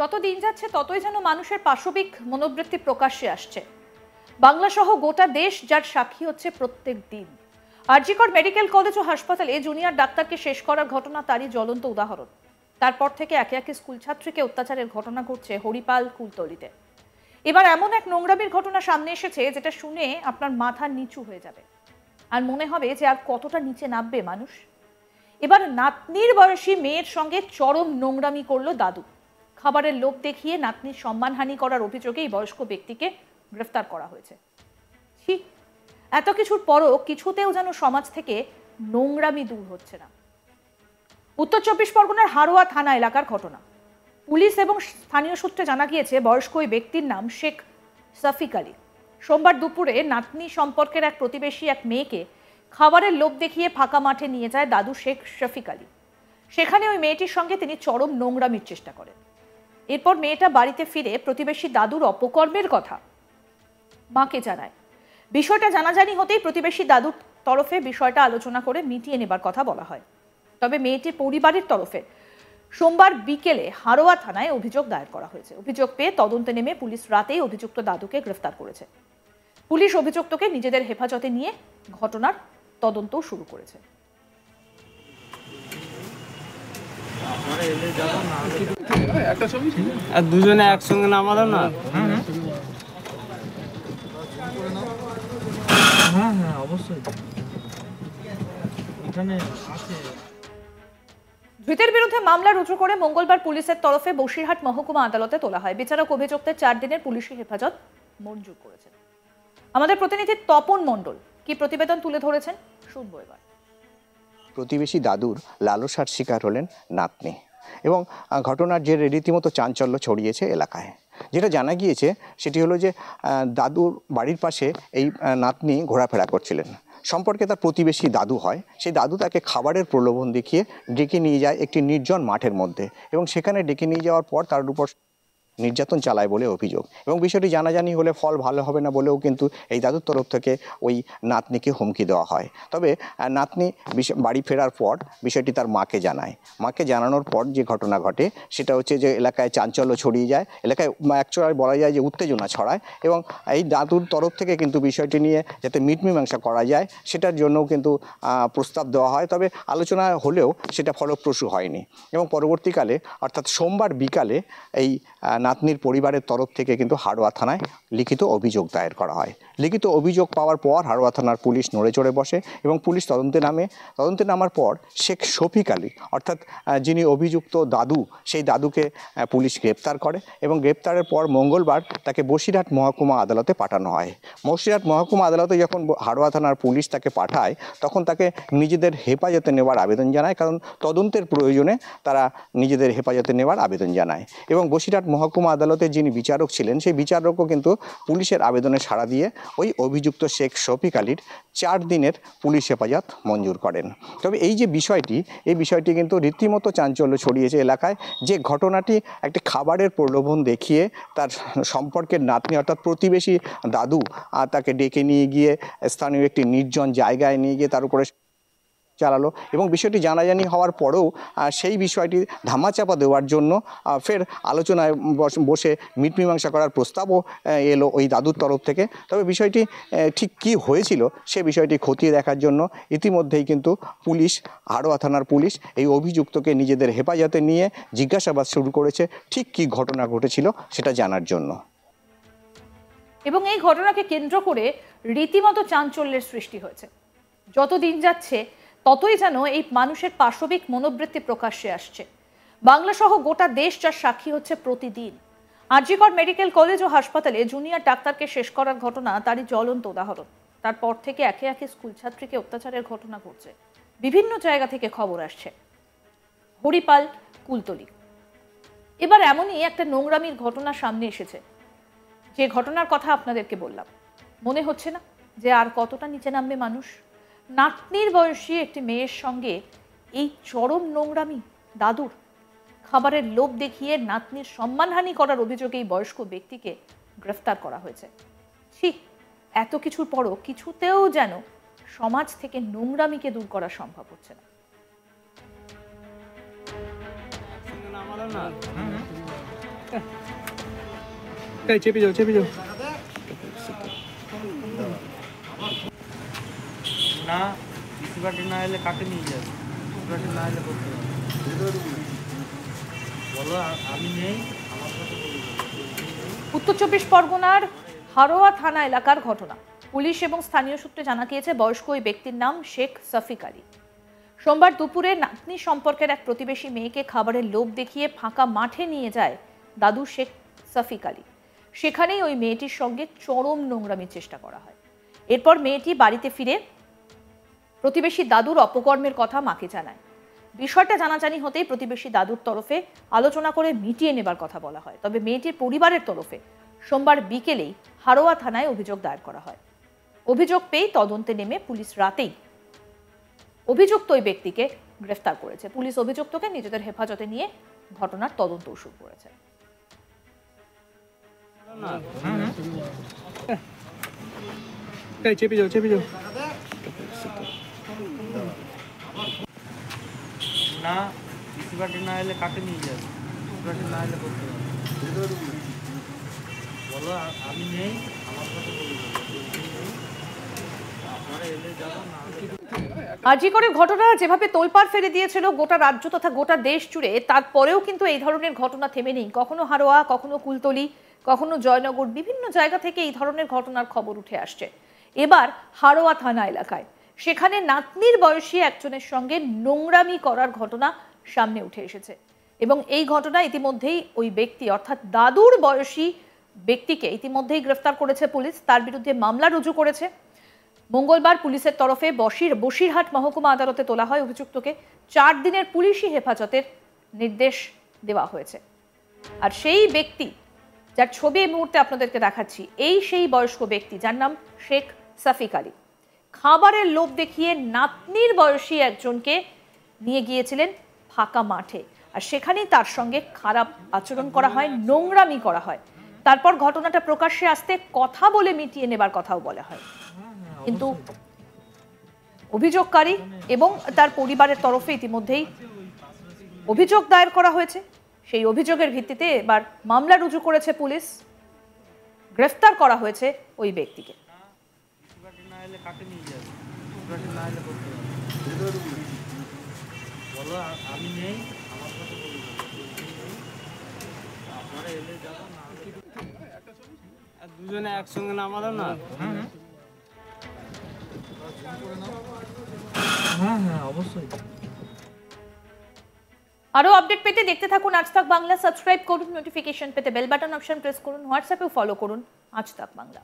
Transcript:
যত দিন যাচ্ছে ততই যেন মানুষের পাশবিক মনোবৃত্তি প্রকাশ্যে আসছে। বাংলা সহ গোটা দেশ যার সাক্ষী হচ্ছে প্রত্যেক দিন। আর.জি. কর মেডিকেল কলেজ ও হাসপাতালে জুনিয়র ডাক্তারকে শেষ করার ঘটনা তারই জ্বলন্ত উদাহরণ। তারপর থেকে একে একে স্কুল ছাত্রীকে অত্যাচারের ঘটনা ঘটছে হরিপাল, কুলতলিতে। এবার এমন এক নোংরামির ঘটনা সামনে এসেছে যেটা শুনে আপনার মাথা নিচু হয়ে যাবে, আর মনে হবে যে আর কতটা নিচে নামবে মানুষ। এবার নাতনির বয়সী মেয়ের সঙ্গে চরম নোংরামি করলো দাদু। খাবারের লোভ দেখিয়ে নাতনির সম্মানহানি করার অভিযোগে এই বয়স্ক ব্যক্তিকে গ্রেফতার করা হয়েছে। এত কিছুর পরও কিছুতেও যেন সমাজ থেকে নোংরামি দূর হচ্ছে না। উত্তর 24 পরগনার হারোয়া থানা এলাকার ঘটনা। পুলিশ এবং স্থানীয় সূত্রে জানা গিয়েছে বয়স্ক ওই ব্যক্তির নাম শেখ শফিক আলী। সোমবার দুপুরে নাতনি সম্পর্কের এক প্রতিবেশী এক মেয়েকে খাবারের লোভ দেখিয়ে ফাঁকা মাঠে নিয়ে যায় দাদু শেখ শফিক আলী। সেখানে ওই মেয়েটির সঙ্গে তিনি চরম নোংরামির চেষ্টা করেন। এরপর মেয়েটা বাড়িতে ফিরে প্রতিবেশী দাদুর অপকর্মের কথা মাকে জানায়। বিষয়টা জানাজানি হতেই প্রতিবেশী দাদুর তরফে বিষয়টা আলোচনা করে মিটিয়ে নেবার কথা বলা হয়। তবে মেয়েটির পরিবারের তরফে সোমবার বিকেলে হারোয়া থানায় অভিযোগ দায়ের করা হয়েছে। অভিযোগ পেয়ে তদন্তে নেমে পুলিশ রাতেই অভিযুক্ত দাদুকে গ্রেফতার করেছে। পুলিশ অভিযুক্তকে নিজেদের হেফাজতে নিয়ে ঘটনার তদন্ত শুরু করেছে। দুজনে একসঙ্গে নামালো না। হ্যাঁ হ্যাঁ অবশ্যই এখানে আছে। ধৃতের বিরুদ্ধে মামলা রুজু করে মঙ্গলবার পুলিশের তরফে বসিরহাট মহকুমা আদালতে তোলা হয়। বিচারক অভিযুক্তের 4 দিনের পুলিশি হেফাজত মঞ্জুর করেছেন। আমাদের প্রতিনিধি তপন মণ্ডল কি প্রতিবেদন তুলে ধরেছেন শুনবো এবার। প্রতিবেশী দাদুর লালসার শিকার হলেন নাতনি এবং ঘটনার যে রীতিমতো চাঞ্চল্য ছড়িয়েছে এলাকায়। যেটা জানা গিয়েছে সেটি হলো যে দাদুর বাড়ির পাশে এই নাতনি ঘোরাফেরা করছিলেন। সম্পর্কে তার প্রতিবেশী দাদু হয়, সেই দাদু তাকে খাবারের প্রলোভন দেখিয়ে ডেকে নিয়ে যায় একটি নির্জন মাঠের মধ্যে এবং সেখানে ডেকে নিয়ে যাওয়ার পর তার উপর নির্যাতন চালায় বলে অভিযোগ এবং বিষয়টি জানাজানি হলে ফল ভালো হবে না বলেও কিন্তু এই দাদুর তরফ থেকে ওই নাতনিকে হুমকি দেওয়া হয়। তবে নাতনি বাড়ি ফেরার পর বিষয়টি তার মাকে জানায়। মাকে জানানোর পর যে ঘটনা ঘটে সেটা হচ্ছে যে এলাকায় চাঞ্চল্য ছড়িয়ে যায়, এলাকায় অ্যাকচুয়ালি বলা যায় যে উত্তেজনা ছড়ায় এবং এই দাদুর তরফ থেকে কিন্তু বিষয়টি নিয়ে যাতে মিটমীমাংসা করা যায় সেটার জন্যও কিন্তু প্রস্তাব দেওয়া হয়। তবে আলোচনা হলেও সেটা ফলপ্রসূ হয়নি এবং পরবর্তীকালে অর্থাৎ সোমবার বিকালে এই নাতনির পরিবারের তরফ থেকে কিন্তু হারোয়া থানায় লিখিত অভিযোগ দায়ের করা হয়। লিখিত অভিযোগ পাওয়ার পর হারোয়া থানার পুলিশ নড়ে চড়ে বসে এবং পুলিশ তদন্তে নামার পর শেখ শফিক আলী অর্থাৎ যিনি অভিযুক্ত দাদু, সেই দাদুকে পুলিশ গ্রেপ্তার করে এবং গ্রেপ্তারের পর মঙ্গলবার তাকে বসিরহাট মহকুমা আদালতে পাঠানো হয়। বসিরহাট মহকুমা আদালতে যখন হারোয়া থানার পুলিশ তাকে পাঠায় তখন তাকে নিজেদের হেফাজতে নেওয়ার আবেদন জানায়, কারণ তদন্তের প্রয়োজনে তারা নিজেদের হেফাজতে নেওয়ার আবেদন জানায় এবং বসিরহাট মহকুমা আদালতে যিনি বিচারক ছিলেন সেই বিচারকও কিন্তু পুলিশের আবেদনে সাড়া দিয়ে ওই অভিযুক্ত শেখ শফিক আলীর 4 দিনের পুলিশ হেফাজত মঞ্জুর করেন। তবে এই যে এই বিষয়টি কিন্তু রীতিমতো চাঞ্চল্য ছড়িয়েছে এলাকায়। যে ঘটনাটি একটি খাবারের প্রলোভন দেখিয়ে তার সম্পর্কের নাতনি অর্থাৎ প্রতিবেশী দাদু তাকে ডেকে নিয়ে গিয়ে স্থানীয় একটি নির্জন জায়গায় নিয়ে গিয়ে তার উপরে চালালো এবং বিষয়টি জানাজানি হওয়ার পরেও সেই বিষয়টি ধামাচাপা দেওয়ার জন্য ফের আলোচনায় বসে মিটমীমাংসা করার প্রস্তাবও এলো ওই দাদুর তরফ থেকে। তবে বিষয়টি ঠিক কী হয়েছিল সে বিষয়টি খতিয়ে দেখার জন্য ইতিমধ্যেই কিন্তু পুলিশ, হারোয়া থানার পুলিশ এই অভিযুক্তকে নিজেদের হেফাজতে নিয়ে জিজ্ঞাসাবাদ শুরু করেছে ঠিক কী ঘটনা ঘটেছিল সেটা জানার জন্য। এবং এই ঘটনাকে কেন্দ্র করে রীতিমতো চাঞ্চল্যের সৃষ্টি হয়েছে। যত দিন যাচ্ছে ততই যেন এই মানুষের পাশবিক মনোবৃত্তি প্রকাশ্যে আসছে। বাংলা সহ গোটা দেশ যার সাক্ষী হচ্ছে প্রতিদিন। আর.জি. কর মেডিকেল কলেজ ও হাসপাতালে জুনিয়র ডাক্তারকে শেষ করার ঘটনা তারই জ্বলন্ত উদাহরণ। তারপর থেকে একে একে স্কুল ছাত্রীকে অত্যাচারের ঘটনা ঘটছে। বিভিন্ন জায়গা থেকে খবর আসছে। হরিপাল, কুলতলি। এবার এমনই একটা নোংরামির ঘটনা সামনে এসেছে, যে ঘটনার কথা আপনাদেরকে বললাম। মনে হচ্ছে না যে আর কতটা নিচে নামবে মানুষ? নাতনির বয়সী একটি মেয়ের সঙ্গে এই চরম নোংরামি দাদুর। খাবারের লোভ দেখিয়ে নাতনির সম্মানহানি করার অভিযোগে এই বয়স্ক ব্যক্তিকে গ্রেফতার করা হয়েছে। এত কিছুর পরও কিছুতেও যেন সমাজ থেকে নোংরামিকে দূর করা সম্ভব হচ্ছে না। চেপে যাও চেপে যাও। না পিসি পার্টি না এলে কাকে নিয়ে যাবে? পিসি পার্টি না এলে করতে হবে। বলো আমি নেই, আমার কাছে বলবো। উত্তর চব্বিশ পরগনার হারোয়া থানা এলাকার ঘটনা। পুলিশ এবং স্থানীয় সূত্রে জানা গিয়েছে বয়স্ক ওই ব্যক্তির নাম শেখ সফিক আলী। সোমবার দুপুরে নাতনি সম্পর্কের এক প্রতিবেশী মেয়েকে খাবারের লোভ দেখিয়ে ফাঁকা মাঠে নিয়ে যায় দাদু শেখ সফিক আলী। সেখানেই ওই মেয়েটির সঙ্গে চরম নোংরামির চেষ্টা করা হয়। এরপর মেয়েটি বাড়িতে ফিরে প্রতিবেশী দাদুর অপকর্মের কথা মাকে জানায়। বিষয়টা জানাজানি হতেই প্রতিবেশী দাদুর তরফে আলোচনা করে মিটিয়ে নেবার কথা বলা হয়। তবে মেয়েটির পরিবারের তরফে সোমবার বিকেলেই হারোয়া থানায় অভিযোগ দায়ের করা হয়। অভিযোগ পেয়ে তদন্তে নেমে পুলিশ রাতেই অভিযুক্ত ওই ব্যক্তিকে গ্রেফতার করেছে। পুলিশ অভিযুক্তকে নিজেদের হেফাজতে নিয়ে ঘটনার তদন্ত শুরু করেছে। চেপে যাও চেপে যাও। না পিসি পার্টি না এলে কাকে নিয়ে যাবে? পিসি পার্টি না এলে করতে হবে। বলো আমি নেই, আমার কাছে বলবো। আপনারা এলে যাবো না আরজিকরের ঘটনা যেভাবে তোলপাড় ফেলে দিয়েছিল গোটা রাজ্য তথা গোটা দেশ জুড়ে, তারপরেও কিন্তু এই ধরনের ঘটনা থেমে নেই। কখনো হারোয়া, কখনো কুলতলি, কখনো জয়নগর, বিভিন্ন জায়গা থেকে এই ধরনের ঘটনার খবর উঠে আসছে। এবার হারোয়া থানা এলাকায় সেখানে নাতনির বয়সী একজনের সঙ্গে নোংরামি করার ঘটনা সামনে উঠে এসেছে এবং এই ঘটনা ইতিমধ্যেই ওই ব্যক্তি অর্থাৎ দাদুর বয়সী ব্যক্তিকে ইতিমধ্যেই গ্রেফতার করেছে পুলিশ। তার বিরুদ্ধে মামলা রুজু করেছে। মঙ্গলবার পুলিশের তরফে বসিরহাট মহকুমা আদালতে তোলা হয় অভিযুক্তকে। 4 দিনের পুলিশি হেফাজতের নির্দেশ দেওয়া হয়েছে। আর সেই ব্যক্তি যার ছবি এই মুহূর্তে আপনাদেরকে দেখাচ্ছি, এই সেই বয়স্ক ব্যক্তি যার নাম শেখ সফিক আলী। খাবারের লোভ দেখিয়ে নাতনির বয়সী একজনকে নিয়ে গিয়েছিলেন ফাঁকা মাঠে, আর সেখানেই তার সঙ্গে খারাপ আচরণ করা হয়, নোংরামি করা হয়। তারপর ঘটনাটা প্রকাশ্যে আসতে কথা বলে মিটিয়ে নেবার কথাও বলা হয়, কিন্তু অভিযোগকারী এবং তার পরিবারের তরফে ইতিমধ্যেই অভিযোগ দায়ের করা হয়েছে। সেই অভিযোগের ভিত্তিতে এবার মামলা রুজু করেছে পুলিশ। গ্রেফতার করা হয়েছে ওই ব্যক্তিকে। পিসি পার্টি না এলে কাকে নিয়ে যাবে? পিসি পার্টি না এলে করতে হবে। বলো আমি নেই, আমার কাছে বলবো। আপনারা এলে যাবো না দুজনে একসঙ্গে নামালাম না। হ্যাঁ হ্যাঁ অবশ্যই। আরো আপডেট পেতে দেখতে থাকুন আজ তাক বাংলা। সাবস্ক্রাইব করুন, নোটিফিকেশন পেতে বেল বাটন অপশন প্রেস করুন, হোয়াটসঅ্যাপেও ফলো করুন আজ তাক বাংলা।